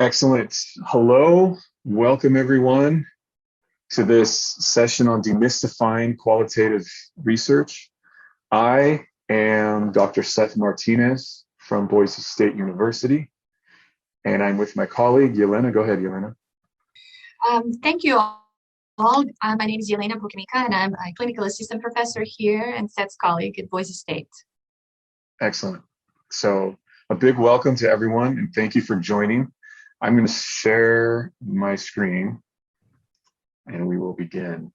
Excellent. Hello, welcome everyone to this session on demystifying qualitative research. I am Dr. Seth Martinez from Boise State University, and I'm with my colleague, Yelena. Go ahead, Yelena. Thank you all. My name is Yelena Pokimica, and I'm a clinical assistant professor here and Seth's colleague at Boise State. Excellent. So a big welcome to everyone, and thank you for joining. I'm going to share my screen and we will begin.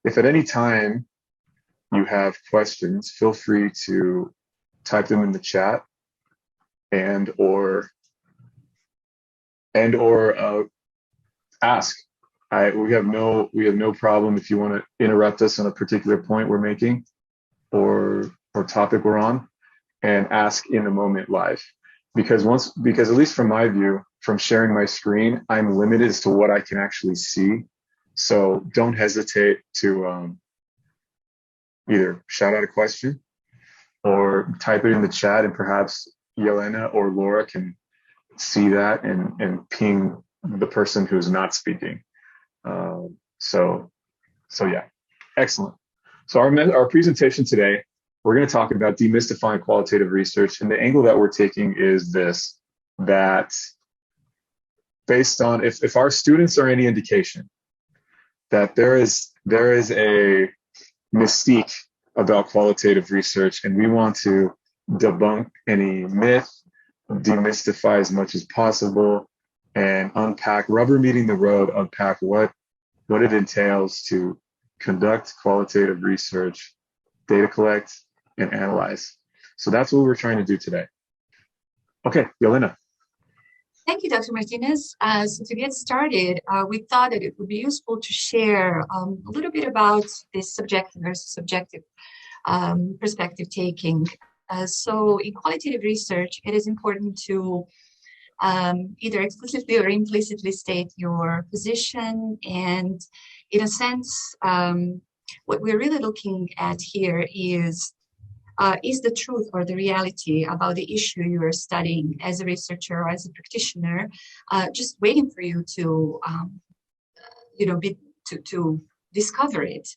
If at any time you have questions, feel free to type them in the chat and or ask. We have no problem if you want to interrupt us on a particular point we're making or topic we're on, and ask in the moment live. Because at least from my view, from sharing my screen, I'm limited as to what I can actually see. So don't hesitate to either shout out a question or type it in the chat, and perhaps Yelena or Laura can see that and ping the person who's not speaking. So yeah, excellent. So our presentation today, we're going to talk about demystifying qualitative research, and the angle that we're taking is this: that based on if our students are any indication, that there is a mystique about qualitative research, and we want to debunk any myth, demystify as much as possible, and unpack, rubber meeting the road, unpack what it entails to conduct qualitative research, data collect, and analyze. So that's what we're trying to do today. Okay, Yelena. Thank you, Dr. Martinez. So to get started, we thought that it would be useful to share a little bit about this subjective versus subjective perspective taking. So in qualitative research, it is important to either explicitly or implicitly state your position. And in a sense, what we're really looking at here is the truth or the reality about the issue you are studying as a researcher or as a practitioner, just waiting for you to, to discover it,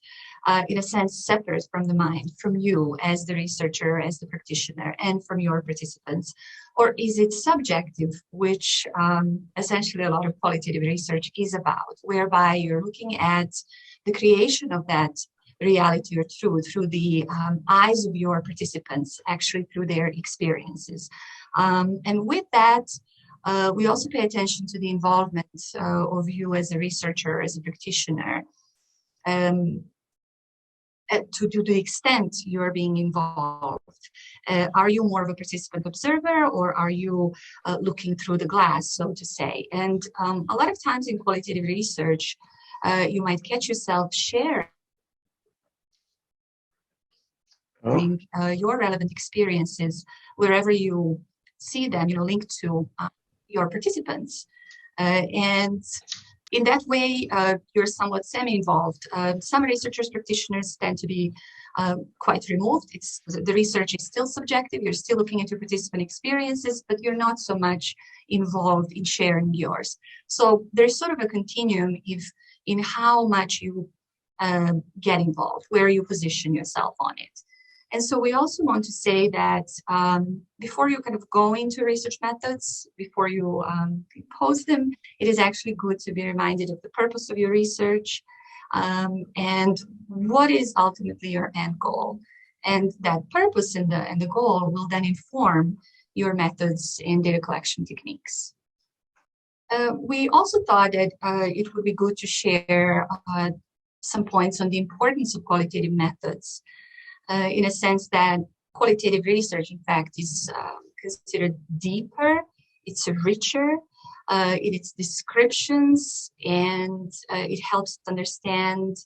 in a sense, separate from the mind, from you as the researcher, as the practitioner, and from your participants? Or is it subjective, which essentially a lot of qualitative research is about, whereby you're looking at the creation of that reality or truth through the eyes of your participants, actually through their experiences. And with that, we also pay attention to the involvement of you as a researcher, as a practitioner, to the extent you're being involved. Are you more of a participant observer, or are you looking through the glass, so to say? And a lot of times in qualitative research, you might catch yourself sharing your relevant experiences wherever you see them, linked to your participants. And in that way, you're somewhat semi-involved. Some researchers, practitioners tend to be quite removed. The research is still subjective. You're still looking at your participant experiences, but you're not so much involved in sharing yours. So there's sort of a continuum in how much you get involved, where you position yourself on it. And so we also want to say that before you kind of go into research methods, before you impose them, it is actually good to be reminded of the purpose of your research and what is ultimately your end goal. And that purpose and the goal will then inform your methods and data collection techniques. We also thought that it would be good to share some points on the importance of qualitative methods. In a sense that qualitative research, in fact, is considered deeper, it's richer in its descriptions, and it helps understand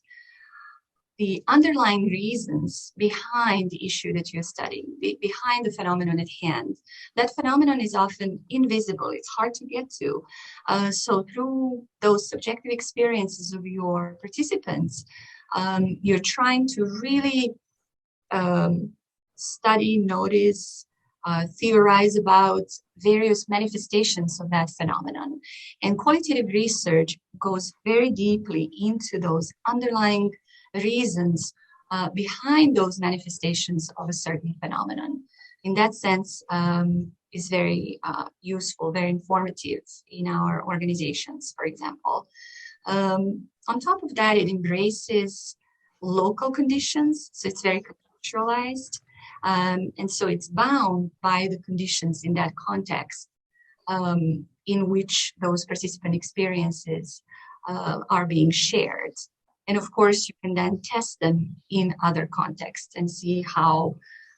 the underlying reasons behind the issue that you're studying, behind the phenomenon at hand. That phenomenon is often invisible, it's hard to get to. So through those subjective experiences of your participants, you're trying to really study, notice, theorize about various manifestations of that phenomenon. And qualitative research goes very deeply into those underlying reasons behind those manifestations of a certain phenomenon. In that sense, is very useful, very informative in our organizations, for example. On top of that, it embraces local conditions, so it's very contextualized. And so it's bound by the conditions in that context in which those participant experiences are being shared. And of course, you can then test them in other contexts and see how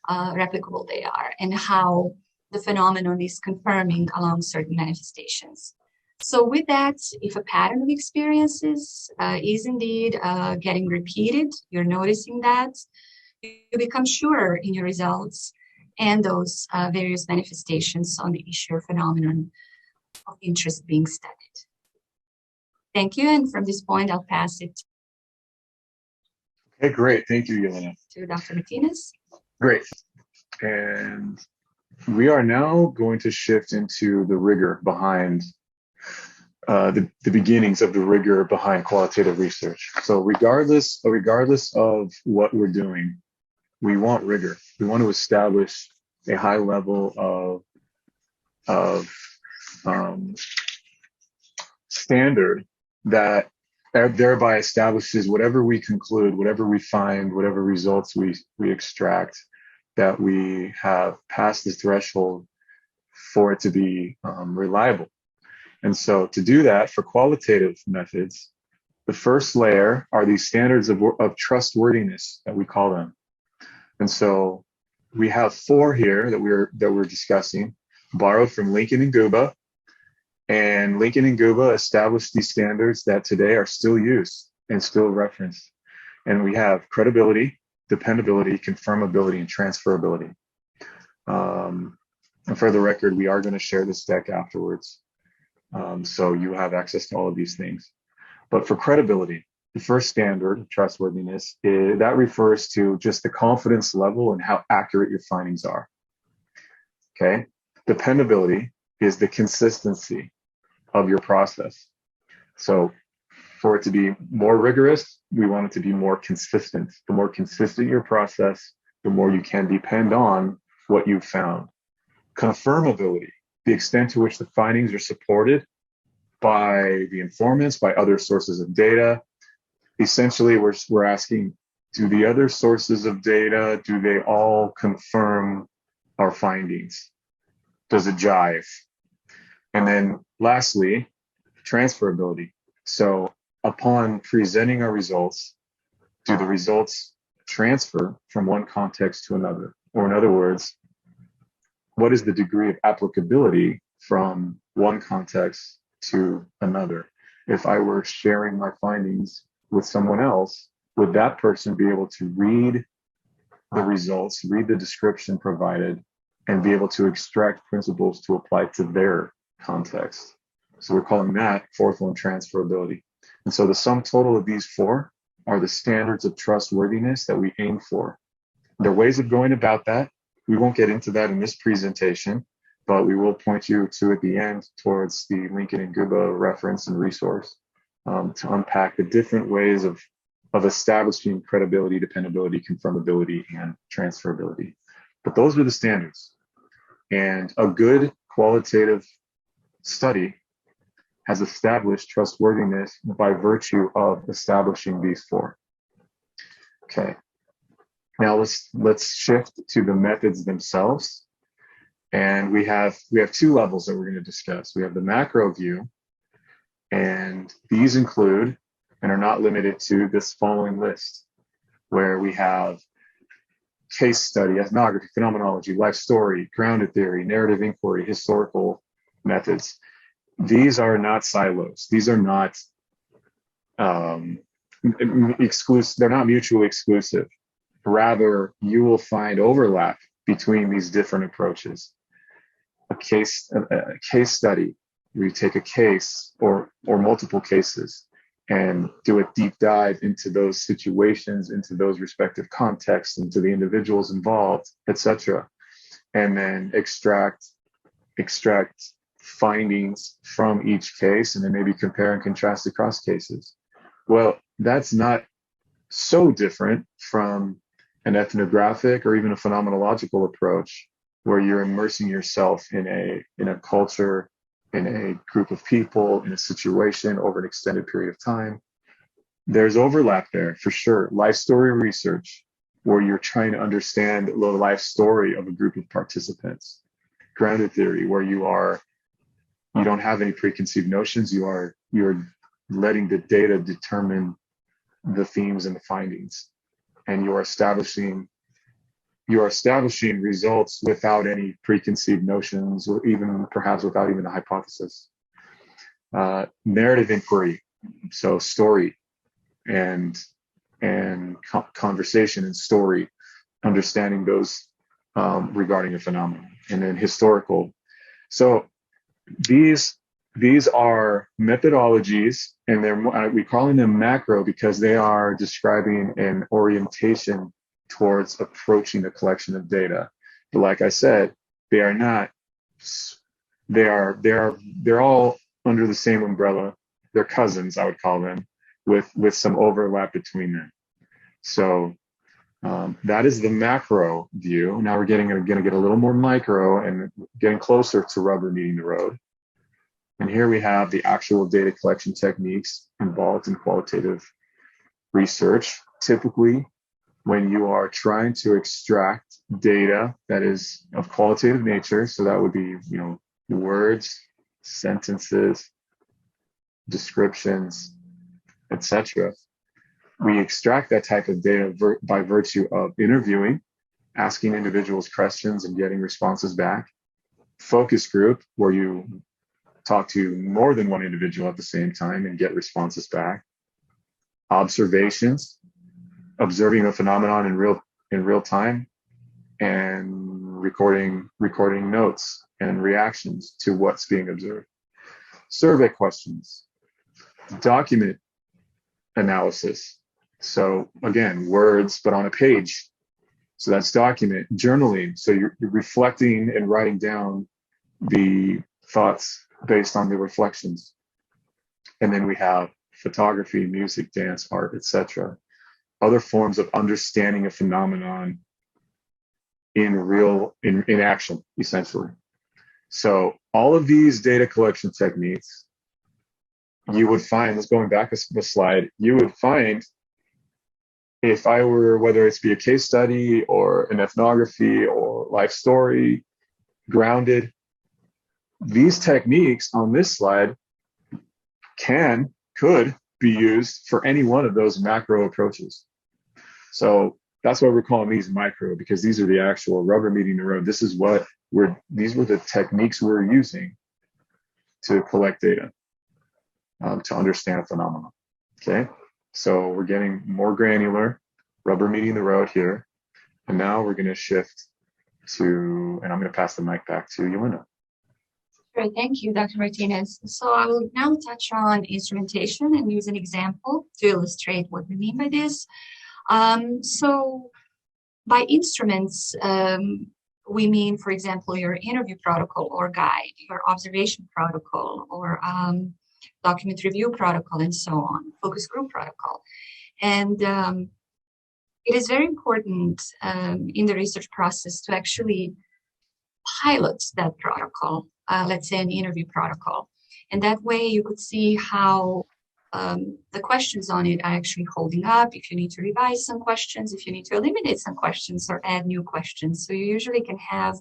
replicable they are and how the phenomenon is confirming along certain manifestations. So with that, if a pattern of experiences is indeed getting repeated, you're noticing that, you become sure in your results and those various manifestations on the issue or phenomenon of interest being studied. Thank you. And from this point, I'll pass it Okay, great. Thank you, Yelena. to Dr. Martinez. Great. And we are now going to shift into the rigor behind the beginnings of the rigor behind qualitative research. So regardless of what we're doing, we want rigor. We want to establish a high level of standard that thereby establishes whatever we conclude, whatever we find, whatever results we extract, that we have passed the threshold for it to be reliable. And so to do that for qualitative methods, the first layer are these standards of trustworthiness that we call them. And so we have 4 here that we're discussing, borrowed from Lincoln and Guba. And Lincoln and Guba established these standards that today are still used and still referenced. And we have credibility, dependability, confirmability, and transferability. And for the record, we are going to share this deck afterwards. So you have access to all of these things. But for credibility, the first standard, trustworthiness, that refers to just the confidence level and how accurate your findings are. Okay. Dependability is the consistency of your process. So for it to be more rigorous, we want it to be more consistent. The more consistent your process, the more you can depend on what you've found. Confirmability, the extent to which the findings are supported by the informants, by other sources of data. Essentially, we're asking, do the other sources of data, do they all confirm our findings? Does it jive? And then lastly, transferability. So upon presenting our results, do the results transfer from one context to another? Or in other words, what is the degree of applicability from one context to another? If I were sharing my findings with someone else, would that person be able to read the results, read the description provided, and be able to extract principles to apply to their context? So we're calling that 4th one transferability. And so the sum total of these 4 are the standards of trustworthiness that we aim for. There are ways of going about that. We won't get into that in this presentation, but we will point you to at the end towards the Lincoln and Guba reference and resource to unpack the different ways of establishing credibility, dependability, confirmability, and transferability. But those are the standards. And a good qualitative study has established trustworthiness by virtue of establishing these 4. Okay. Now let's shift to the methods themselves. And we have 2 levels that we're going to discuss. We have the macro view, and these include and are not limited to this following list, where we have case study, ethnography, phenomenology, life story, grounded theory, narrative inquiry, historical methods. These are not silos. These are not exclusive. They're not mutually exclusive. Rather, you will find overlap between these different approaches. A case study, where you take a case or multiple cases and do a deep dive into those situations, into those respective contexts, into the individuals involved, etc. and then extract findings from each case, and then maybe compare and contrast across cases. Well, that's not so different from an ethnographic or even a phenomenological approach, where you're immersing yourself in a culture, in a group of people, in a situation over an extended period of time. There's overlap there for sure. Life story research, where you're trying to understand the life story of a group of participants. Grounded theory, where you don't have any preconceived notions. You're letting the data determine the themes and the findings, and you're establishing results without any preconceived notions, or even perhaps without even a hypothesis. Narrative inquiry, so story and conversation and story, understanding those regarding a phenomenon. And then historical. So these are methodologies, and we're calling them macro because they are describing an orientation towards approaching the collection of data. But like I said, they are not. They're all under the same umbrella. They're cousins, I would call them, with some overlap between them. So that is the macro view. Now we're going to get a little more micro and getting closer to rubber meeting the road. And here we have the actual data collection techniques involved in qualitative research. Typically, when you are trying to extract data that is of qualitative nature, so that would be, words, sentences, descriptions, etc. We extract that type of data by virtue of interviewing, asking individuals questions and getting responses back. Focus group, where you talk to more than one individual at the same time and get responses back. Observations, observing a phenomenon in real time, and recording notes and reactions to what's being observed. Survey questions, document analysis. So again, words, but on a page. So that's document. Journaling. So you're reflecting and writing down the thoughts based on the reflections. And then we have photography, music, dance, art, etc. Other forms of understanding a phenomenon in action, essentially. So all of these data collection techniques, you would find, let's going back a slide, you would find, if I were, whether it's be a case study or an ethnography or life story, grounded, these techniques on this slide could be used for any one of those macro approaches. So that's why we're calling these micro, because these are the actual rubber meeting the road. These were the techniques we're using to collect data, to understand a phenomenon. Okay, so we're getting more granular, rubber meeting the road here. And now we're going to shift to, and I'm going to pass the mic back to Yelena. Sure, thank you, Dr. Martinez. So I will now touch on instrumentation and use an example to illustrate what we mean by this. So by instruments, we mean, for example, your interview protocol or guide, your observation protocol, or document review protocol, and so on, focus group protocol. And it is very important in the research process to actually pilot that protocol, let's say an interview protocol. And that way you could see how the questions on it are actually holding up, if you need to revise some questions, if you need to eliminate some questions or add new questions. So you usually can have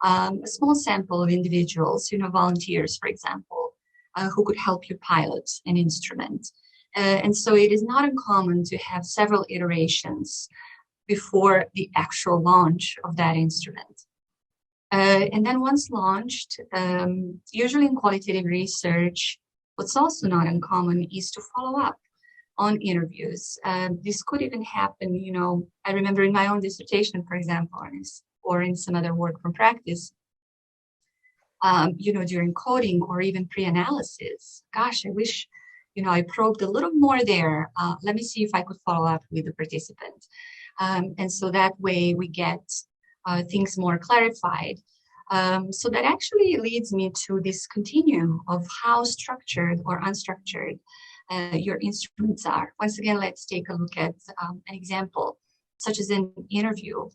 a small sample of individuals, volunteers, for example, who could help you pilot an instrument. And so it is not uncommon to have several iterations before the actual launch of that instrument. And then once launched, usually in qualitative research, what's also not uncommon is to follow up on interviews. This could even happen, I remember in my own dissertation, for example, or in some other work from practice, during coding or even pre-analysis. Gosh, I wish, I probed a little more there. Let me see if I could follow up with the participant. And so that way we get things more clarified. So that actually leads me to this continuum of how structured or unstructured your instruments are. Once again, let's take a look at an example, such as an interview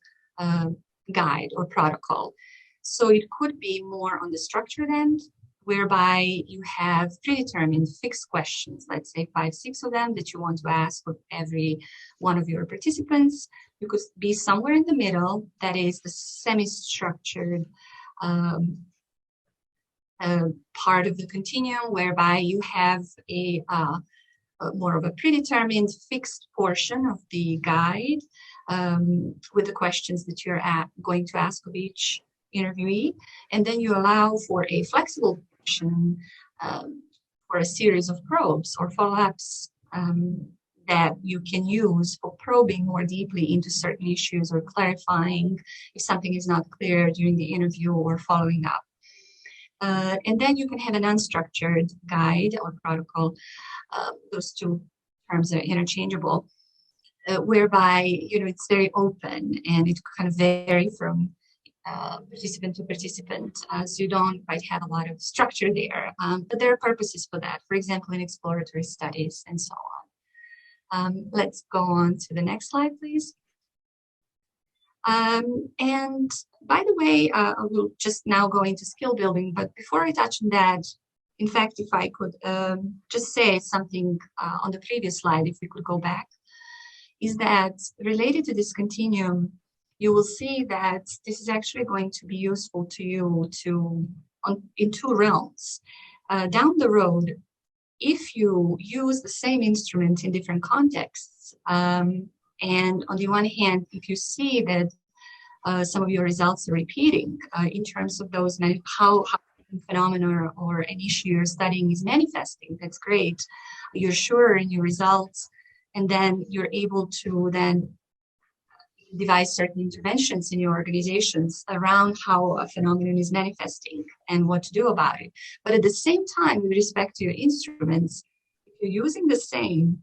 guide or protocol. So it could be more on the structured end, whereby you have predetermined fixed questions, let's say 5, 6 of them that you want to ask of every one of your participants. You could be somewhere in the middle, that is the semi-structured part of the continuum, whereby you have a more of a predetermined fixed portion of the guide with the questions that you're going to ask of each interviewee, and then you allow for a flexible portion for a series of probes or follow-ups that you can use for probing more deeply into certain issues or clarifying if something is not clear during the interview or following up. And then you can have an unstructured guide or protocol. Those two terms are interchangeable, whereby it's very open and it kind of vary from participant to participant, so you don't quite have a lot of structure there. But there are purposes for that, for example, in exploratory studies and so on. Let's go on to the next slide, please. And by the way, I will just now go into skill building, but before I touch on that, in fact, if I could just say something on the previous slide, if we could go back, is that related to this continuum, you will see that this is actually going to be useful to you in two realms. Down the road, if you use the same instrument in different contexts, and on the one hand, if you see that some of your results are repeating in terms of those, how phenomena or an issue you're studying is manifesting, that's great. You're sure in your results, and then you're able to then devise certain interventions in your organizations around how a phenomenon is manifesting and what to do about it. But at the same time, with respect to your instruments, if you're using the same,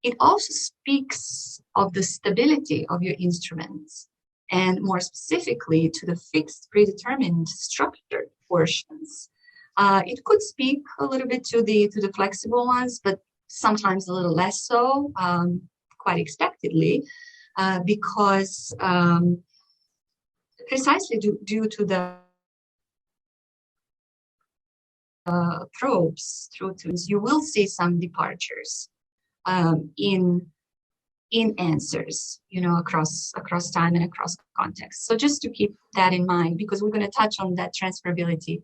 it also speaks of the stability of your instruments, and more specifically to the fixed, predetermined, structured portions. It could speak a little bit to the flexible ones, but sometimes a little less so, quite expectedly, because precisely due to the probes through tunes, you will see some departures in answers, across time and across context. So just to keep that in mind, because we're going to touch on that transferability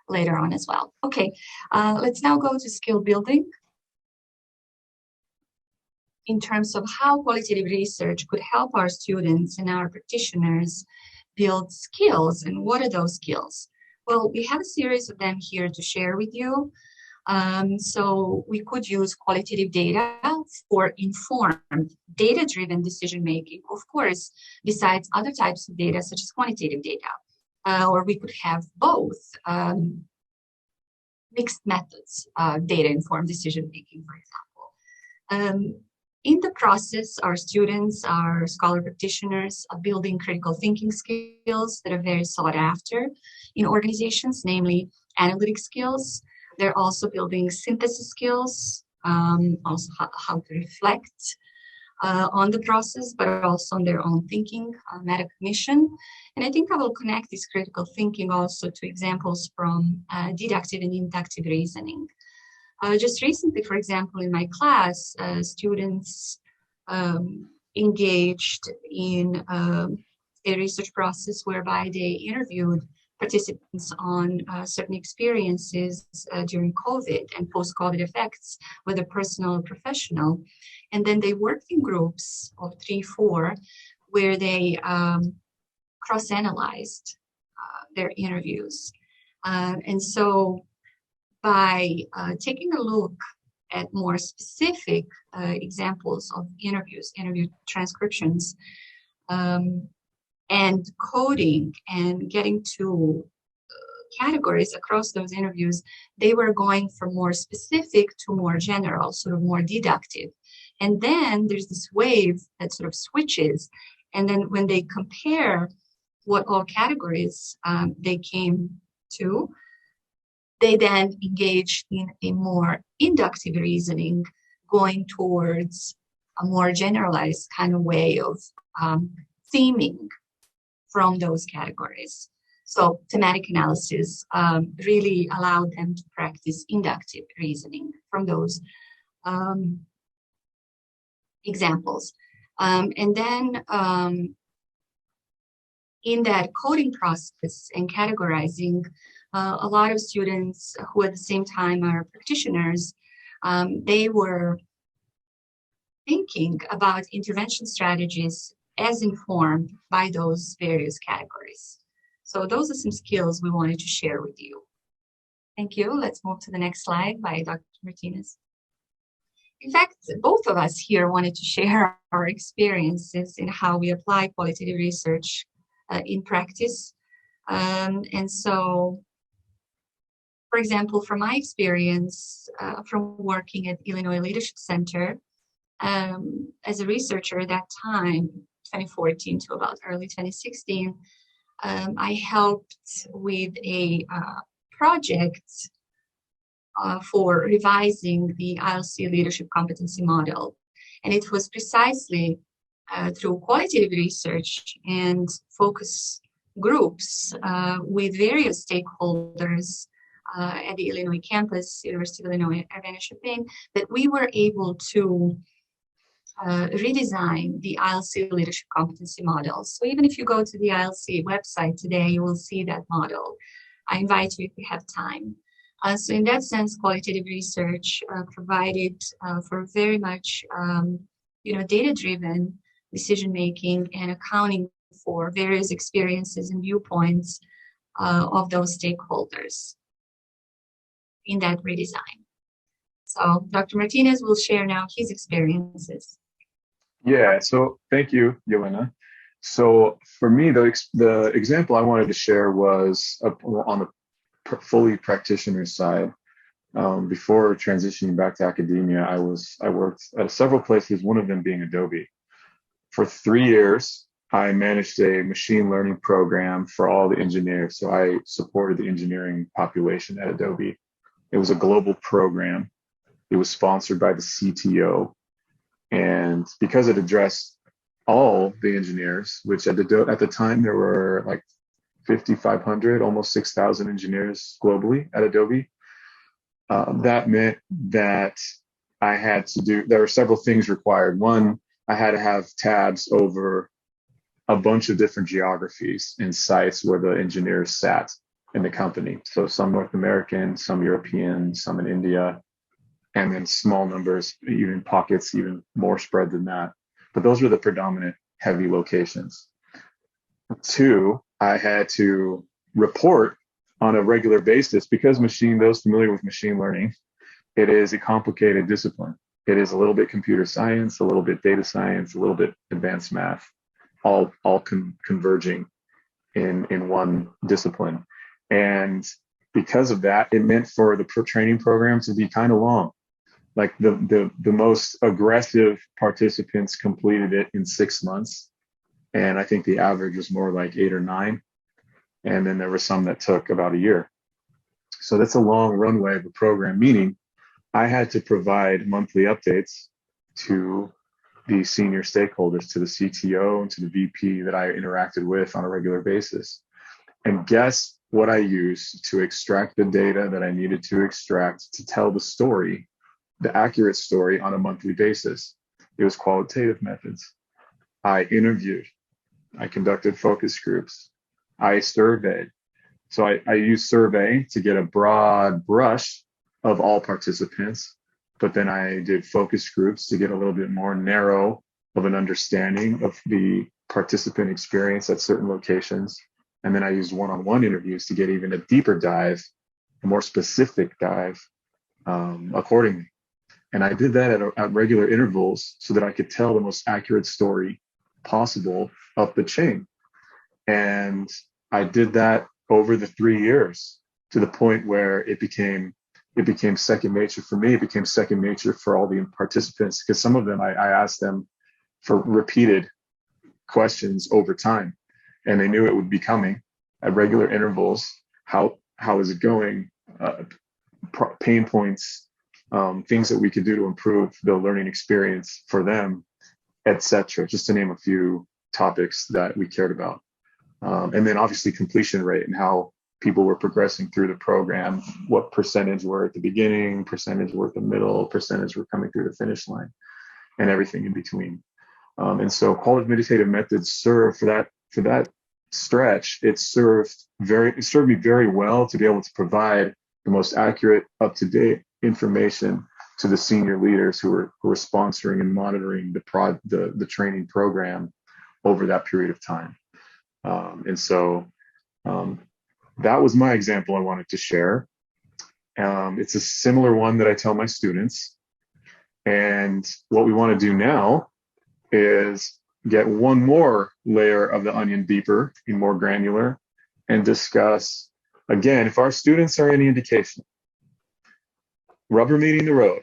later on as well. Okay, let's now go to skill building in terms of how qualitative research could help our students and our practitioners build skills. And what are those skills? Well, we have a series of them here to share with you. So we could use qualitative data for informed, data-driven decision-making, of course, besides other types of data, such as quantitative data. Or we could have both mixed methods, data-informed decision-making, for example. In the process, our students, our scholar practitioners are building critical thinking skills that are very sought after in organizations, namely analytic skills. They're also building synthesis skills, also how to reflect on the process, but also on their own thinking, metacognition. And I think I will connect this critical thinking also to examples from deductive and inductive reasoning. Just recently, for example, in my class, students engaged in a research process whereby they interviewed participants on certain experiences during COVID and post-COVID effects, whether personal or professional. And then they worked in groups of 3, 4, where they cross-analyzed their interviews. And so by taking a look at more specific examples of interview transcriptions, and coding and getting to categories across those interviews, they were going from more specific to more general, sort of more deductive. And then there's this wave that sort of switches, And then when they compare what all categories they came to, they then engage in a more inductive reasoning, going towards a more generalized kind of way of theming from those categories. So thematic analysis really allowed them to practice inductive reasoning from those examples. And then in that coding process and categorizing, a lot of students who at the same time are practitioners, they were thinking about intervention strategies as informed by those various categories. So those are some skills we wanted to share with you. Thank you. Let's move to the next slide by Dr. Martinez. In fact, both of us here wanted to share our experiences in how we apply qualitative research in practice. And so, for example, from my experience from working at Illinois Leadership Center, as a researcher at that time, 2014 to about early 2016, I helped with a project for revising the ILC leadership competency model. And it was precisely through qualitative research and focus groups with various stakeholders at the Illinois campus, University of Illinois Urbana-Champaign, that we were able to redesign the ILC leadership competency model. So even if you go to the ILC website today, you will see that model. I invite you if you have time. So in that sense, qualitative research provided for very much, data-driven decision-making and accounting for various experiences and viewpoints of those stakeholders in that redesign. So Dr. Martinez will share now his experiences. Yeah, so thank you, Yelena. So for me, the example I wanted to share was on the fully practitioner side. Before transitioning back to academia, I worked at several places, one of them being Adobe. For 3 years, I managed a machine learning program for all the engineers. So I supported the engineering population at Adobe. It was a global program. It was sponsored by the CTO. And because it addressed all the engineers, which at the time there were like 5,500, almost 6,000 engineers globally at Adobe, that meant that there were several things required. One, I had to have tabs over a bunch of different geographies and sites where the engineers sat in the company. So some North American, some European, some in India, and then small numbers, even pockets, even more spread than that. But those were the predominant heavy locations. 2, I had to report on a regular basis because those familiar with machine learning, it is a complicated discipline. It is a little bit computer science, a little bit data science, a little bit advanced math, all converging in one discipline. And because of that, it meant for the training program to be kind of long. Like the most aggressive participants completed it in 6 months. And I think the average was more like 8 or 9. And then there were some that took about a year. So that's a long runway of a program, meaning I had to provide monthly updates to the senior stakeholders, to the CTO and to the VP that I interacted with on a regular basis. And guess what I used to extract the data that I needed to extract to tell the story, the accurate story on a monthly basis? It was qualitative methods. I interviewed, I conducted focus groups, I surveyed. So I used survey to get a broad brush of all participants, but then I did focus groups to get a little bit more narrow of an understanding of the participant experience at certain locations. And then I used one-on-one interviews to get even a deeper dive, a more specific dive accordingly. And I did that at regular intervals so that I could tell the most accurate story possible up the chain. And I did that over the 3 years to the point where it became second nature for me. It became second nature for all the participants, because some of them I asked them for repeated questions over time, and they knew it would be coming at regular intervals. How is it going? Pain points, things that we could do to improve the learning experience for them, etc. Just to name a few topics that we cared about. And then obviously completion rate and how people were progressing through the program, what percentage were at the beginning, percentage were at the middle, percentage were coming through the finish line, and everything in between. And so qualitative meditative methods serve for that stretch. It served me very well to be able to provide the most accurate, up-to-date information to the senior leaders who were sponsoring and monitoring the training program over that period of time. And so that was my example I wanted to share. It's a similar one that I tell my students. And what we want to do now is get one more layer of the onion deeper and more granular and discuss, again, if our students are any indication, rubber meeting the road,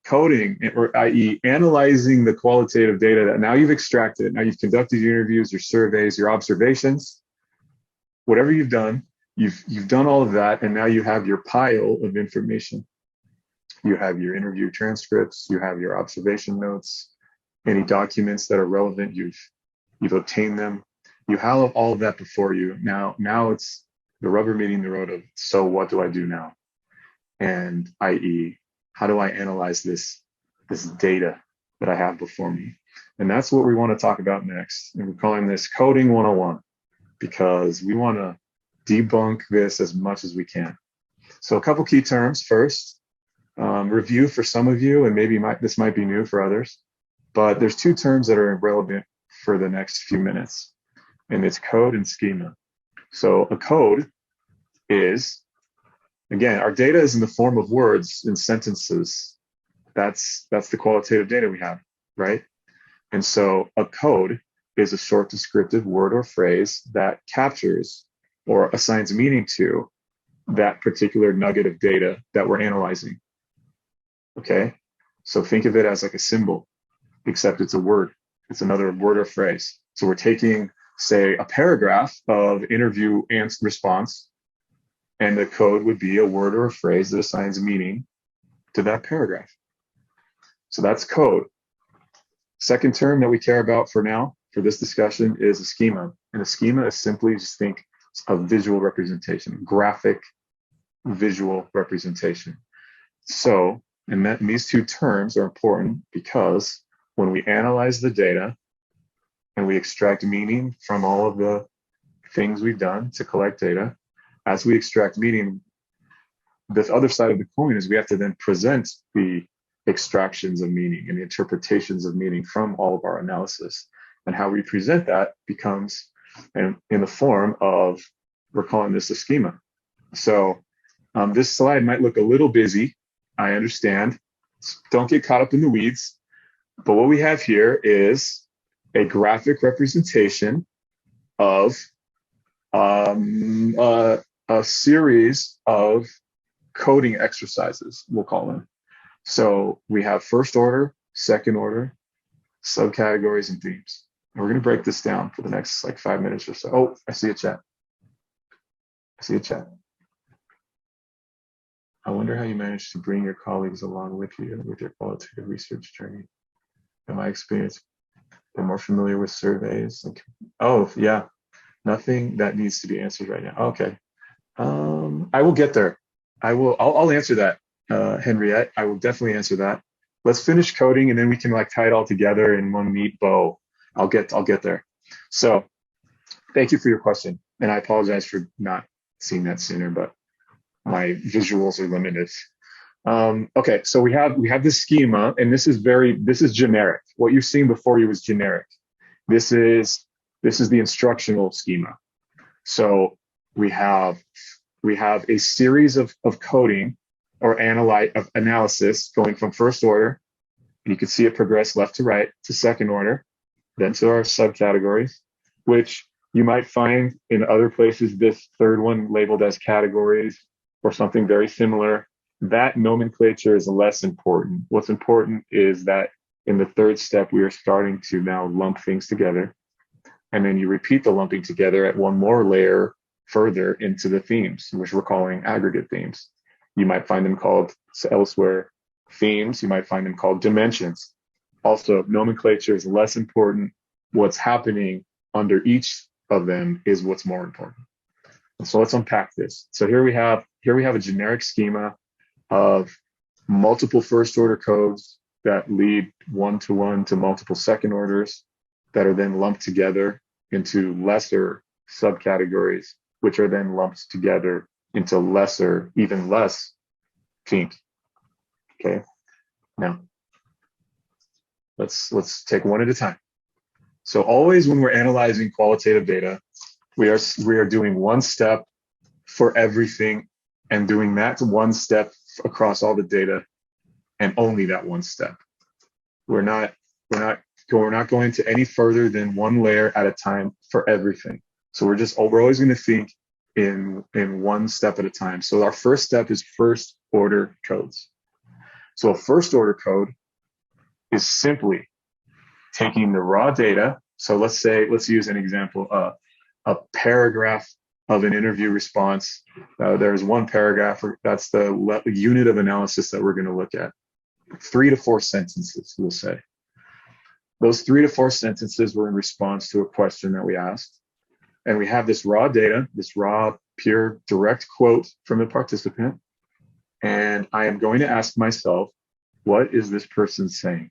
coding, or i.e. analyzing the qualitative data that now you've extracted, now you've conducted your interviews, your surveys, your observations, whatever you've done all of that, and now you have your pile of information. You have your interview transcripts, you have your observation notes, any documents that are relevant, you've obtained them. You have all of that before you. Now it's the rubber meeting the road of, so what do I do now? And i.e., how do I analyze this data that I have before me? And that's what we want to talk about next. And we're calling this Coding 101, because we want to debunk this as much as we can. So a couple key terms. First, review for some of you, and maybe this might be new for others, but there's two terms that are relevant for the next few minutes, and it's code and schema. So a code is, again, our data is in the form of words and sentences. That's the qualitative data we have, right? And so a code is a short descriptive word or phrase that captures or assigns meaning to that particular nugget of data that we're analyzing. Okay? So think of it as like a symbol, except it's a word. It's another word or phrase. So we're taking, say, a paragraph of interview and response, and the code would be a word or a phrase that assigns meaning to that paragraph. So that's code. Second term that we care about for now, for this discussion, is a schema. And a schema is simply, just think, a visual representation, graphic visual representation. So, and these two terms are important because when we analyze the data and we extract meaning from all of the things we've done to collect data, as we extract meaning, the other side of the coin is we have to then present the extractions of meaning and the interpretations of meaning from all of our analysis. And how we present that becomes in the form of, we're calling this a schema. So this slide might look a little busy. I understand. Don't get caught up in the weeds. But what we have here is a graphic representation of a series of coding exercises, we'll call them. So we have first order, second order, subcategories, and themes. And we're going to break this down for the next 5 minutes or so. Oh, I see a chat. I wonder how you managed to bring your colleagues along with you with your qualitative research journey. In my experience, they're more familiar with surveys. Oh, yeah. Nothing that needs to be answered right now. Okay. I will get there. I'll answer that, Henriette. I will definitely answer that. Let's finish coding and then we can tie it all together in one neat bow. I'll get there. So thank you for your question. And I apologize for not seeing that sooner, but my visuals are limited. Okay, so we have this schema, and this is generic. What you've seen before you was generic. This is the instructional schema. So we have a series of coding or analysis going from first order. And you can see it progress left to right to second order, then to our subcategories, which you might find in other places, this third one labeled as categories or something very similar. That nomenclature is less important. What's important is that in the third step, we are starting to now lump things together And then you repeat the lumping together at one more layer further into the themes, which we're calling aggregate themes. You might find them called elsewhere themes. You might find them called dimensions. Also, nomenclature is less important. What's happening under each of them is what's more important. And so let's unpack this. So here we have a generic schema of multiple first order codes that lead one-to-one to multiple second orders that are then lumped together into lesser subcategories, which are then lumped together into lesser, even less themes. Okay. Now, let's take one at a time. So always when we're analyzing qualitative data, we are doing one step for everything and doing that one step across all the data and only that one step. We're not going to any further than one layer at a time for everything. So we're always going to think in one step at a time. So our first step is first order codes. So a first order code is simply taking the raw data. So let's use an example, a paragraph of an interview response. There's one paragraph, that's the unit of analysis that we're going to look at. 3 to 4 sentences, we'll say. Those 3 to 4 sentences were in response to a question that we asked. And we have this raw data, this raw, pure, direct quote from the participant. And I am going to ask myself, what is this person saying?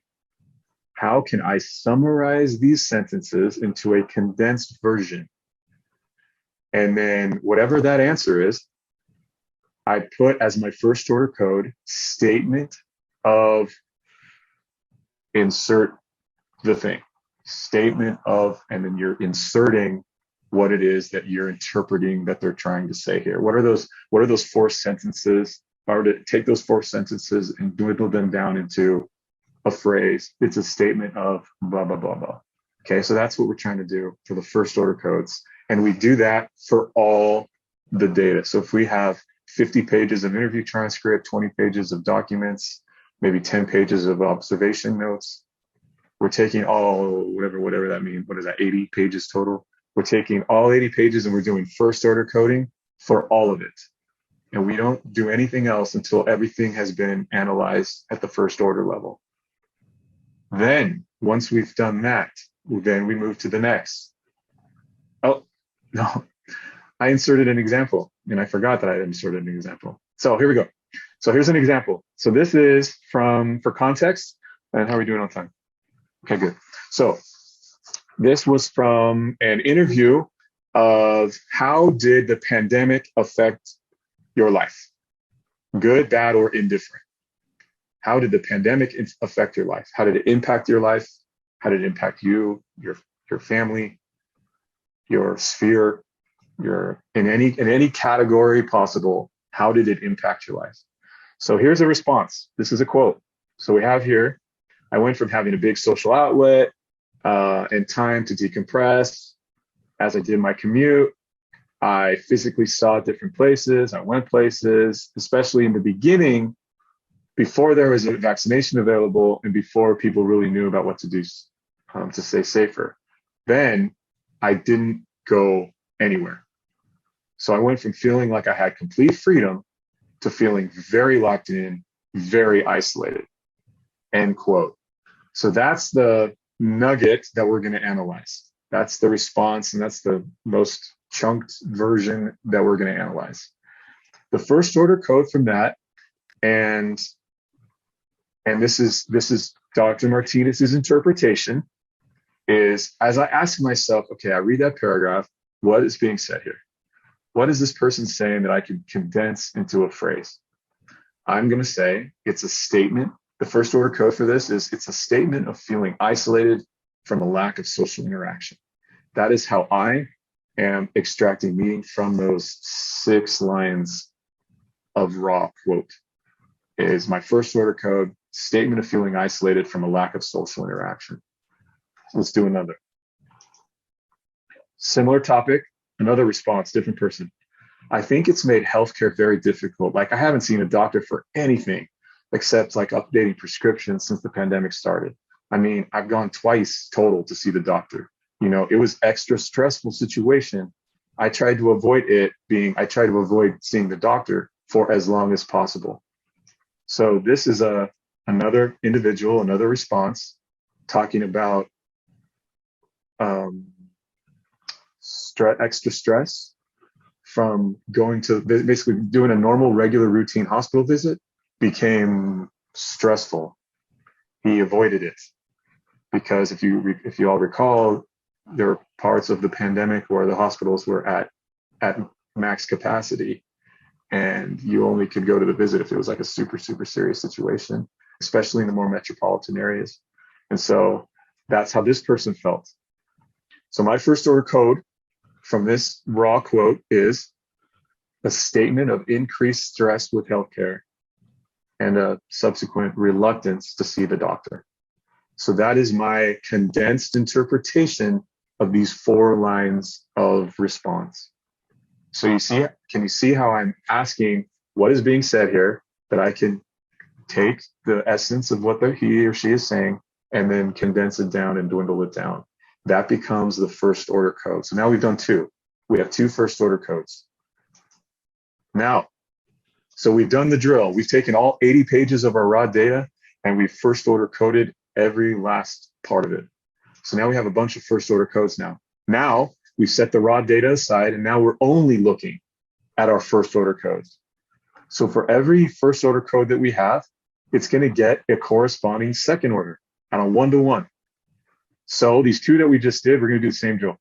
How can I summarize these sentences into a condensed version? And then whatever that answer is, I put as my first order code statement of insert the thing. Statement of, and then you're inserting what it is that you're interpreting that they're trying to say here. What are those 4 sentences? If I were to take those 4 sentences and dwindle them down into a phrase, it's a statement of blah, blah, blah, blah. Okay, so that's what we're trying to do for the first order codes. And we do that for all the data. So if we have 50 pages of interview transcript, 20 pages of documents, maybe 10 pages of observation notes, we're taking all, whatever that means. What is that, 80 pages total? We're taking all 80 pages and we're doing first order coding for all of it. And we don't do anything else until everything has been analyzed at the first order level. Then, once we've done that, then we move to the next. Oh, no, I inserted an example and I forgot that I inserted an example. So here we go. So here's an example. So this is for context. And how are we doing on time? Okay, good. So this was from an interview of how did the pandemic affect your life? Good, bad, or indifferent? How did the pandemic affect your life? How did it impact your life? How did it impact you, your family, your sphere, in any category possible? How did it impact your life? So here's a response. This is a quote. So we have here, I went from having a big social outlet and time to decompress. As I did my commute, I physically saw different places. I went places, especially in the beginning, before there was a vaccination available and before people really knew about what to do to stay safer. Then I didn't go anywhere. So I went from feeling like I had complete freedom to feeling very locked in, very isolated, end quote. So that's the nugget that we're going to analyze. That's the response, and that's the most chunked version that we're going to analyze. The first order code from that, and this is Dr. Martinez's interpretation, is as I ask myself, okay, I read that paragraph, what is being said here? What is this person saying that I can condense into a phrase? I'm going to say it's a statement. The first order code for this is it's a statement of feeling isolated from a lack of social interaction. That is how I am extracting meaning from those 6 lines of raw quote. Is my first order code, statement of feeling isolated from a lack of social interaction. Let's do another. Similar topic, another response, different person. I think it's made healthcare very difficult. Like I haven't seen a doctor for anything except like updating prescriptions since the pandemic started. I mean, I've gone twice total to see the doctor. it was extra stressful situation. I tried to avoid seeing the doctor for as long as possible. So this is another individual, another response talking about extra stress from going to basically doing a normal, regular, routine hospital visit became stressful. He avoided it because if you all recall, there were parts of the pandemic where the hospitals were at max capacity, and you only could go to the visit if it was like a super, super serious situation, especially in the more metropolitan areas. And so that's how this person felt. So my first order code from this raw quote is a statement of increased stress with healthcare and a subsequent reluctance to see the doctor. So that is my condensed interpretation of these 4 lines of response. So can you see how I'm asking what is being said here, that I can take the essence of what he or she is saying and then condense it down and dwindle it down. That becomes the first order code. So now we've done 2. We have 2 first order codes. Now, so we've done the drill. We've taken all 80 pages of our raw data and we've first order coded every last part of it. So now we have a bunch of first order codes now. Now we've set the raw data aside and now we're only looking at our first order codes. So for every first order code that we have, it's going to get a corresponding second order on a 1-to-1. So these 2 that we just did, we're going to do the same drill.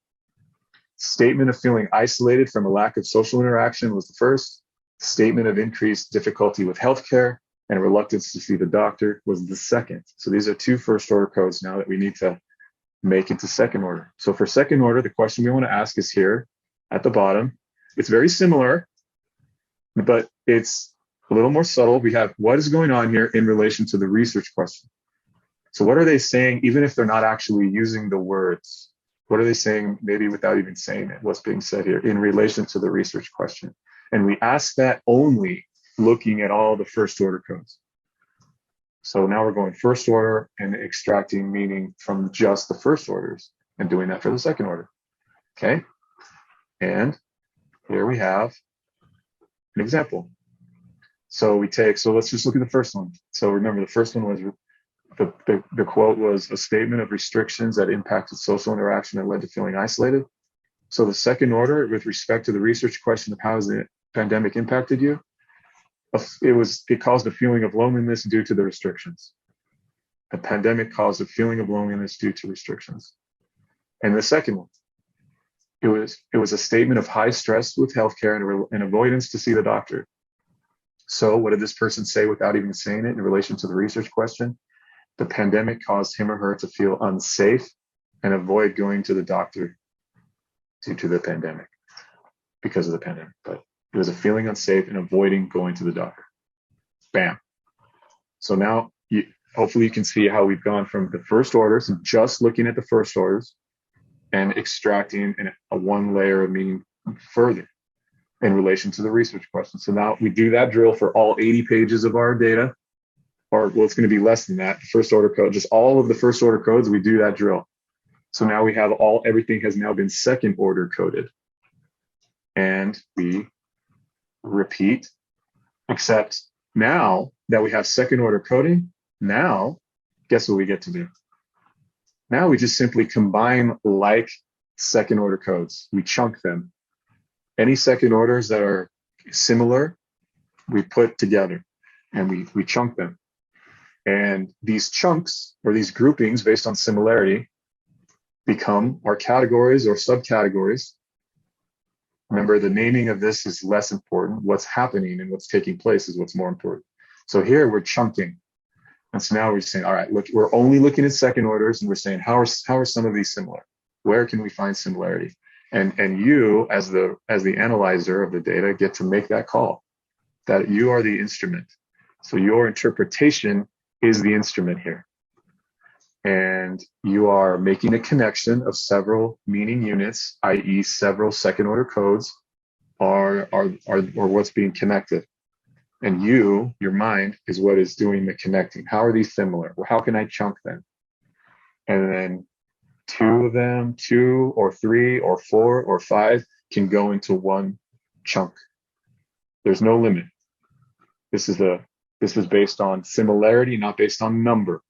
Statement of feeling isolated from a lack of social interaction was the first. Statement of increased difficulty with healthcare and reluctance to see the doctor was the second. So these are 2 first order codes now that we need to make into second order. So for second order, the question we want to ask is here at the bottom. It's very similar, but it's a little more subtle. We have what is going on here in relation to the research question. So what are they saying, even if they're not actually using the words? What are they saying, maybe without even saying it, what's being said here in relation to the research question? And we ask that only looking at all the first order codes. So now we're going first order and extracting meaning from just the first orders and doing that for the second order. Okay. And here we have an example. So let's just look at the first one. So remember, the first one was the quote was a statement of restrictions that impacted social interaction and led to feeling isolated. So the second order, with respect to the research question of how has the pandemic impacted you, it caused a feeling of loneliness due to the restrictions. The pandemic caused a feeling of loneliness due to restrictions. And the second one, it was a statement of high stress with healthcare and avoidance to see the doctor. So what did this person say without even saying it in relation to the research question? The pandemic caused him or her to feel unsafe and avoid going to the doctor due to the pandemic, because of the pandemic. But it was a feeling unsafe and avoiding going to the doctor. Bam. So now, hopefully you can see how we've gone from the first orders and just looking at the first orders and extracting a 1 layer of meaning further in relation to the research question. So now we do that drill for all 80 pages of our data, or well, it's going to be less than that. The first order code, just all of the first order codes, we do that drill. So now we have everything has now been second order coded. And we repeat, except now that we have second order coding, now guess what we get to do? Now we just simply combine like second order codes. We chunk them. Any second orders that are similar, we put together and we chunk them. And these chunks or these groupings based on similarity become our categories or subcategories. Remember, the naming of this is less important. What's happening and what's taking place is what's more important. So here we're chunking. And so now we're saying, all right, look, we're only looking at second orders and we're saying, how are some of these similar? Where can we find similarity? And you, as the analyzer of the data, get to make that call, that you are the instrument. So your interpretation is the instrument here. And you are making a connection of several meaning units, i.e. several second order codes are what's being connected. And your mind is what is doing the connecting. How are these similar? Well, how can I chunk them? And then two of them, two or three or four or five can go into one chunk. There's no limit. This is based on similarity, not based on number.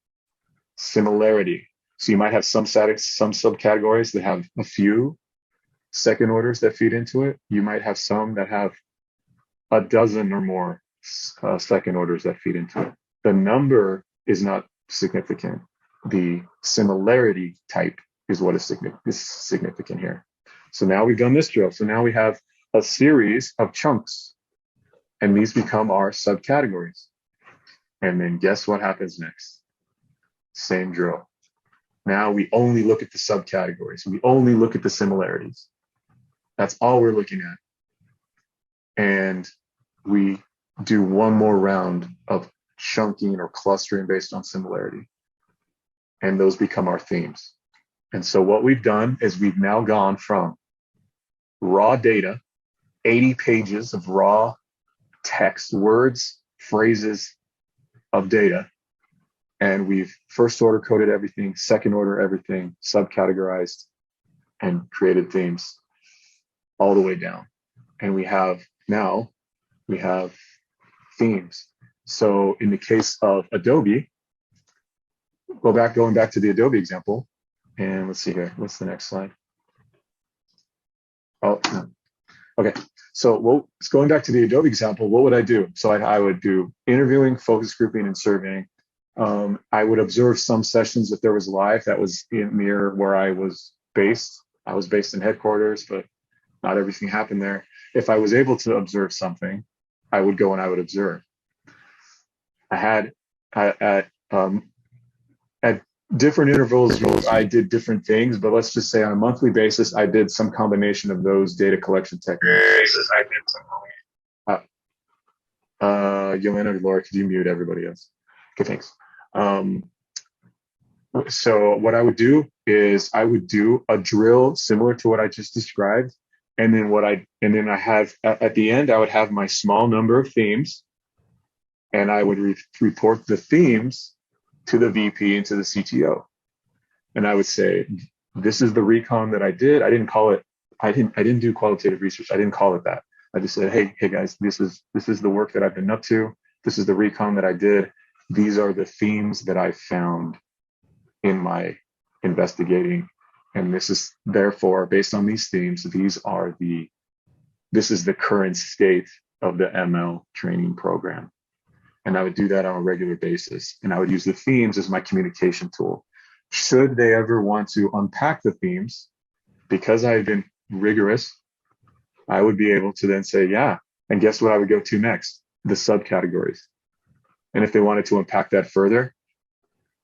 Similarity. So you might have some subcategories that have a few second orders that feed into it. You might have some that have a dozen or more second orders that feed into it. The number is not significant. The similarity type is what is significant here. So now we've done this drill. So now we have a series of chunks, and these become our subcategories. And then guess what happens next? Same drill. Now we only look at the subcategories. We only look at the similarities. That's all we're looking at. And we do one more round of chunking or clustering based on similarity. And those become our themes. And so what we've done is we've now gone from raw data, 80 pages of raw text, words, phrases of data, and we've first order coded everything, second order everything, subcategorized, and created themes all the way down. And we have themes. So in the case of Adobe, going back to the Adobe example, and let's see here, what's the next slide? Oh, no. Okay, so going back to the Adobe example, what would I do? So I would do interviewing, focus grouping, and surveying. I would observe some sessions if there was live that was near where I was based. I was based in headquarters, but not everything happened there. If I was able to observe something, I would go and I would observe. At different intervals, I did different things, but let's just say on a monthly basis, I did some combination of those data collection techniques. Yelena or Laura, could you mute everybody else? Okay, thanks. So what I would do is I would do a drill similar to what I just described. And then I have at the end, I would have my small number of themes, and I would report the themes to the VP and to the CTO. And I would say, this is the recon that I did. I didn't do qualitative research. I didn't call it that. I just said, hey guys, this is the work that I've been up to. This is the recon that I did. These are the themes that I found in my investigating. And this is therefore, based on these themes, this is the current state of the ML training program. And I would do that on a regular basis. And I would use the themes as my communication tool. Should they ever want to unpack the themes, because I've been rigorous, I would be able to then say, yeah, and guess what I would go to next? The subcategories. And if they wanted to unpack that further,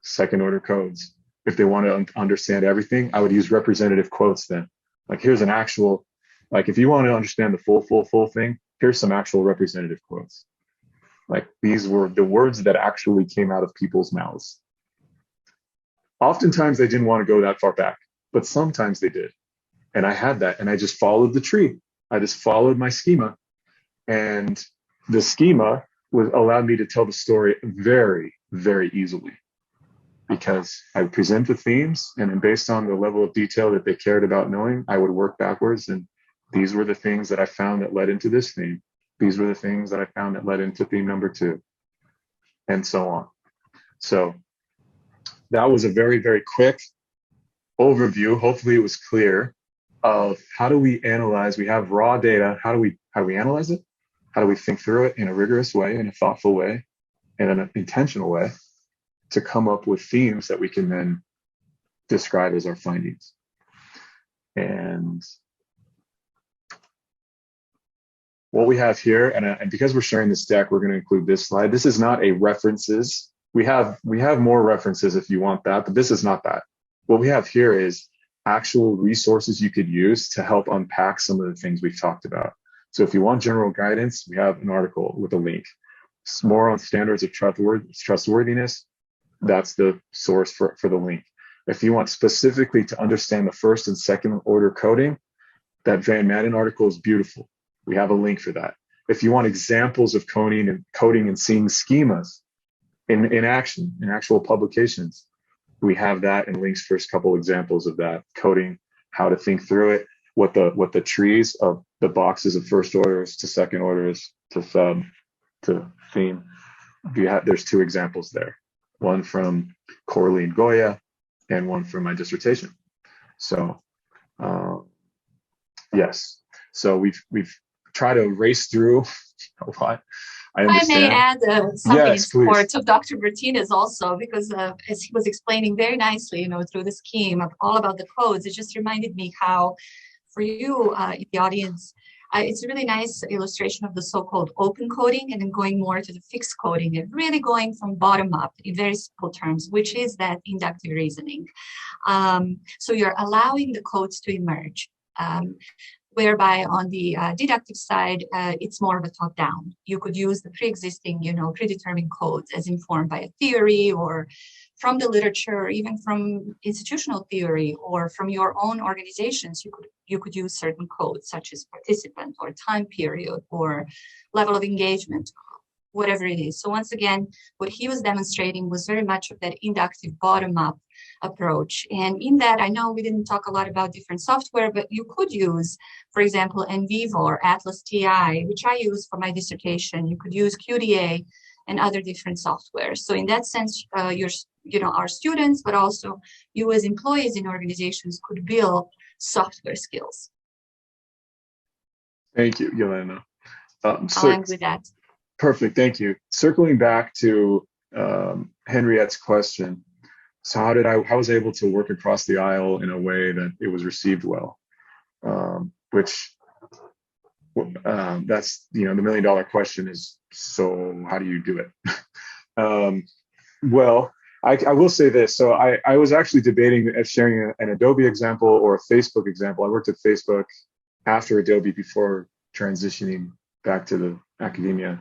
second order codes. If they want to understand everything, I would use representative quotes then. Like here's an actual, like if you want to understand the full thing, here's some actual representative quotes. Like these were the words that actually came out of people's mouths. Oftentimes they didn't want to go that far back, but sometimes they did. And I had that, and I just followed the tree. I just followed my schema, and the schema allowed me to tell the story very, very easily, because I would present the themes, and then based on the level of detail that they cared about knowing, I would work backwards. And these were the things that I found that led into this theme. These were the things that I found that led into theme number 2, and so on. So that was a very, very quick overview. Hopefully it was clear of how do we analyze. We have raw data. How do we analyze it? How do we think through it in a rigorous way, in a thoughtful way, and in an intentional way to come up with themes that we can then describe as our findings? And what we have here, and because we're sharing this deck, we're going to include this slide. This is not a references. We have more references if you want that, but this is not that. What we have here is actual resources you could use to help unpack some of the things we've talked about. So if you want general guidance, we have an article with a link. It's more on standards of trustworthiness. That's the source for the link. If you want specifically to understand the first and second order coding, that Van Manen article is beautiful. We have a link for that. If you want examples of coding and seeing schemas in action, in actual publications, we have that in links. First couple examples of that coding, how to think through it, what the trees of the boxes of first orders to second orders to sub to theme. There's two examples there, one from Corley and Goya and one from my dissertation. So yes, so we've tried to race through a lot. I understand. I may add something in Yes, please. support of Dr. Martinez also, because as he was explaining very nicely, through the scheme of all about the codes, it just reminded me how, for you in the audience, it's a really nice illustration of the so-called open coding and then going more to the fixed coding and really going from bottom up in very simple terms, which is that inductive reasoning. So you're allowing the codes to emerge. Whereby on the deductive side, it's more of a top-down. You could use the pre-existing, predetermined codes as informed by a theory or from the literature, or even from institutional theory or from your own organizations. You could use certain codes such as participant or time period or level of engagement, whatever it is. So once again, what he was demonstrating was very much of that inductive bottom-up approach. And in that, I know we didn't talk a lot about different software, but you could use, for example, NVivo or Atlas TI, which I use for my dissertation. You could use QDA and other different software. So in that sense, our students, but also you as employees in organizations could build software skills. Thank you, Yelena. I'll end with that. Perfect, thank you. Circling back to Henriette's question, so how was I able to work across the aisle in a way that it was received well? That's, the $1 million question is, so how do you do it? Well, I will say this. So I was actually debating sharing an Adobe example or a Facebook example. I worked at Facebook after Adobe before transitioning back to the academia.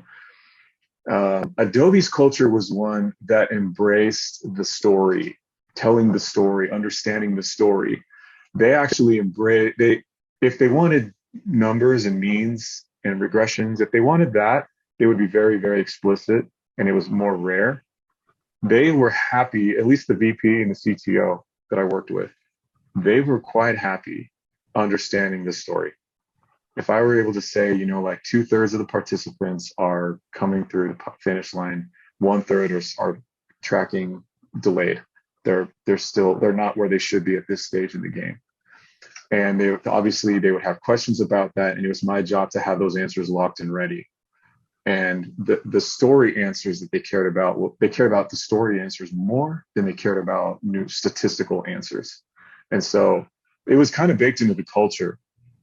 Adobe's culture was one that embraced the story, telling the story, understanding the story. They actually if they wanted numbers and means and regressions, if they wanted that, they would be very, very explicit, and it was more rare. They were happy, at least the VP and the CTO that I worked with, they were quite happy understanding the story. If I were able to say, like 2/3 of the participants are coming through the finish line, 1/3 are tracking delayed. They're not where they should be at this stage in the game. And they would have questions about that. And it was my job to have those answers locked and ready. And the story answers that they cared about the story answers more than they cared about new statistical answers. And so it was kind of baked into the culture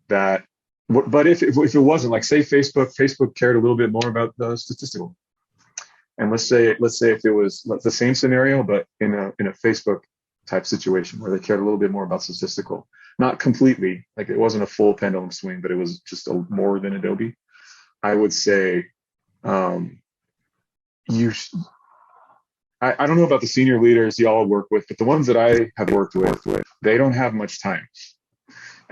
that, but if it wasn't, like, say Facebook cared a little bit more about the statistical. And let's say if it was the same scenario, but in a Facebook type situation where they cared a little bit more about statistical, not completely, like it wasn't a full pendulum swing, but it was just more than Adobe. I would say, I don't know about the senior leaders y'all work with, but the ones that I have worked with, they don't have much time.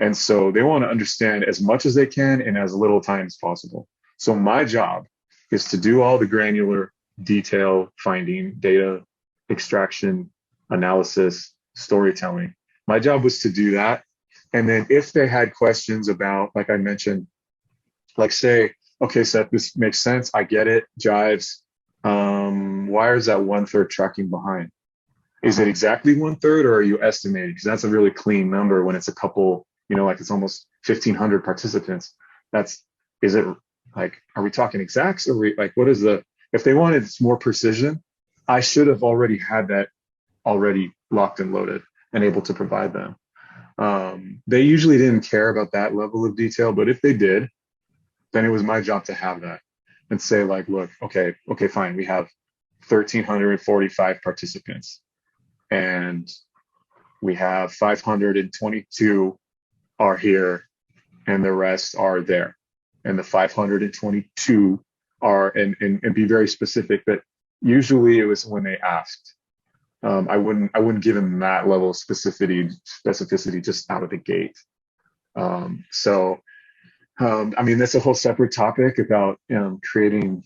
And so they want to understand as much as they can in as little time as possible. So my job is to do all the granular detail finding, data extraction, analysis, storytelling. My job was to do that. And then if they had questions about, like I mentioned, like say, okay, Seth, this makes sense. I get it. Jives. Why is that 1/3 tracking behind? Is it exactly 1/3 or are you estimating? Because that's a really clean number when it's a couple, like it's almost 1,500 participants. Is it like, are we talking exacts or if they wanted more precision, I should have already had that already locked and loaded and able to provide them. They usually didn't care about that level of detail, but if they did, then it was my job to have that and say like, look, okay, fine. We have 1,345 participants and we have 522 are here and the rest are there. And the 522 are, and be very specific that usually it was when they asked. I wouldn't give them that level of specificity just out of the gate. That's a whole separate topic about creating,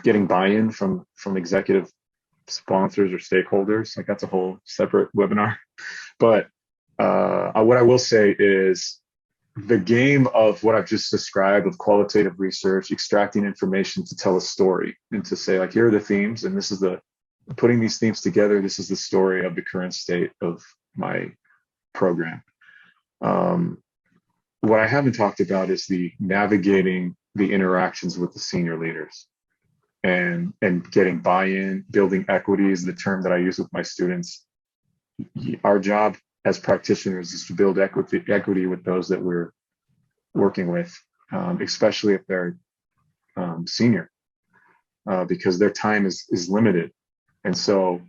getting buy-in from executive sponsors or stakeholders. Like that's a whole separate webinar. But what I will say is the game of what I've just described of qualitative research, extracting information to tell a story and to say like, here are the themes, and this is the putting these themes together. This is the story of the current state of my program. What I haven't talked about is the navigating the interactions with the senior leaders and getting buy-in. Building equity is the term that I use with my students. Our job as practitioners is to build equity with those that we're working with, especially if they're senior, because their time is limited. And so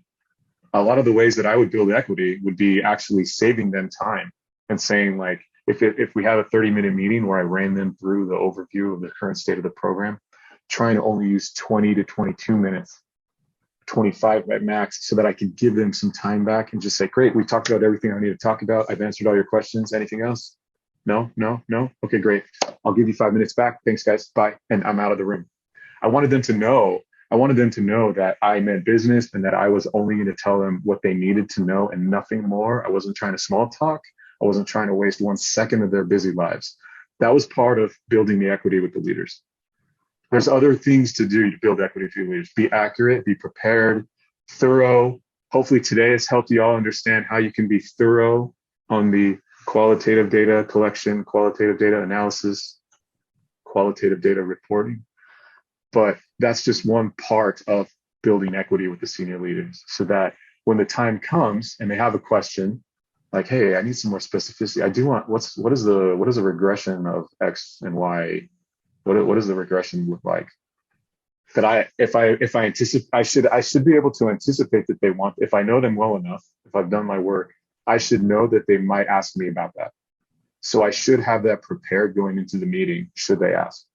a lot of the ways that I would build equity would be actually saving them time and saying like, if we had a 30-minute meeting where I ran them through the overview of the current state of the program, trying to only use 20 to 22 minutes, 25 at max, so that I can give them some time back and just say, great, we talked about everything I need to talk about. I've answered all your questions. Anything else? No. Okay, great. I'll give you 5 minutes back. Thanks, guys. Bye. And I'm out of the room. I wanted them to know that I meant business and that I was only going to tell them what they needed to know and nothing more. I wasn't trying to small talk. I wasn't trying to waste 1 second of their busy lives. That was part of building the equity with the leaders. There's other things to do to build equity with your leaders. Be accurate, be prepared, thorough. Hopefully today has helped you all understand how you can be thorough on the qualitative data collection, qualitative data analysis, qualitative data reporting. But that's just one part of building equity with the senior leaders, so that when the time comes and they have a question, like, hey, I need some more specificity. I do want, what is the regression of X and Y? What does the regression look like? That if I anticipate, I should be able to anticipate that they want, if I know them well enough, if I've done my work, I should know that they might ask me about that. So I should have that prepared going into the meeting, should they ask.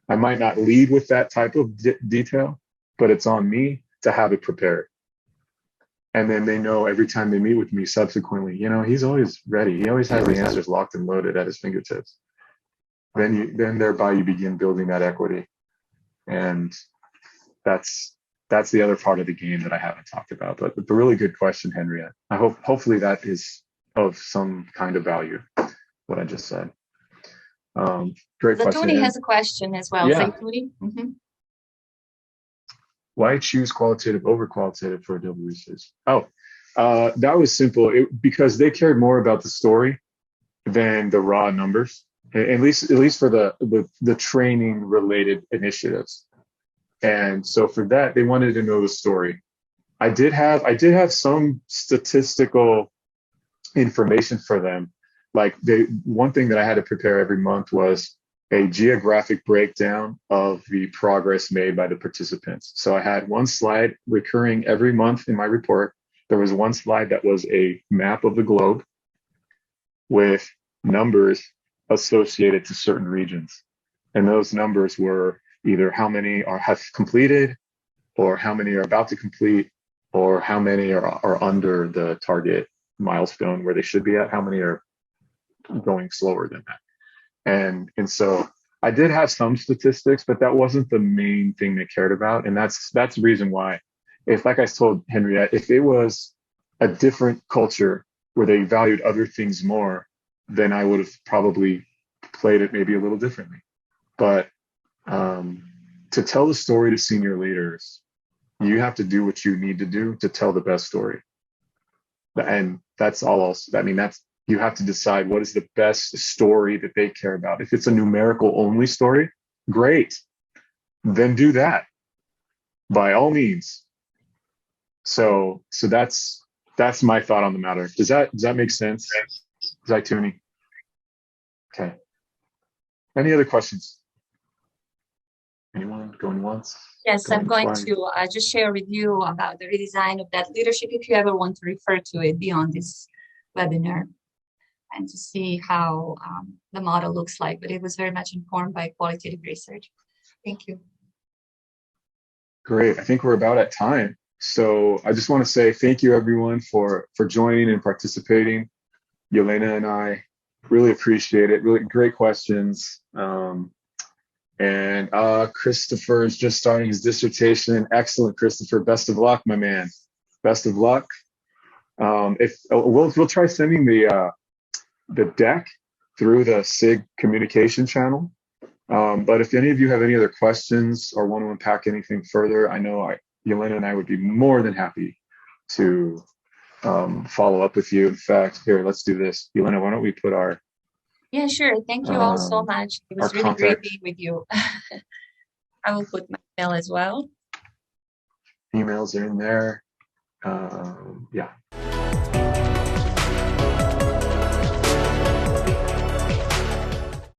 I might not lead with that type of detail, but it's on me to have it prepared. And then they know every time they meet with me subsequently, he's always ready. He always has the answers locked and loaded at his fingertips. Then thereby you begin building that equity. And that's the other part of the game that I haven't talked about. But a really good question, Henriette. Hopefully that is of some kind of value, what I just said. Great question. Tony has a question as well. Yeah. Tony. Mm-hmm. Why choose qualitative over qualitative for Adobe Research? That was simple. Because they cared more about the story than the raw numbers, at least for the training related initiatives. And so for that, they wanted to know the story. I did have some statistical information for them. Like one thing that I had to prepare every month was a geographic breakdown of the progress made by the participants. So I had one slide recurring every month in my report. There was one slide that was a map of the globe with numbers associated to certain regions. And those numbers were either how many have completed, or how many are about to complete, or how many are under the target milestone where they should be at, how many are going slower than that. And so I did have some statistics, but that wasn't the main thing they cared about. And that's the reason why, like I told Henriette, if it was a different culture where they valued other things more, then I would have probably played it maybe a little differently. But to tell the story to senior leaders, you have to do what you need to do to tell the best story. And that's all you have to decide what is the best story that they care about. If it's a numerical only story, great. Then do that by all means. So that's my thought on the matter. Does that make sense? Zaituni? Okay. Any other questions? Anyone going once? Yes, I'm going to just share with you about the redesign of that leadership if you ever want to refer to it beyond this webinar and to see how the model looks like. But it was very much informed by qualitative research. Thank you. Great. I think we're about at time. So I just want to say thank you, everyone, for joining and participating. Yelena and I really appreciate it. Really great questions. And Christopher is just starting his dissertation. Excellent, Christopher. Best of luck, my man. Best of luck. If we'll try sending the deck through the SIG communication channel. But if any of you have any other questions or want to unpack anything further, I know Yelena and I would be more than happy to follow up with you. In fact, here, let's do this. Yelena, why don't we put our Yeah, sure. Thank you all so much. It was really great being with you. I will put my email as well. Emails are in there. Yeah.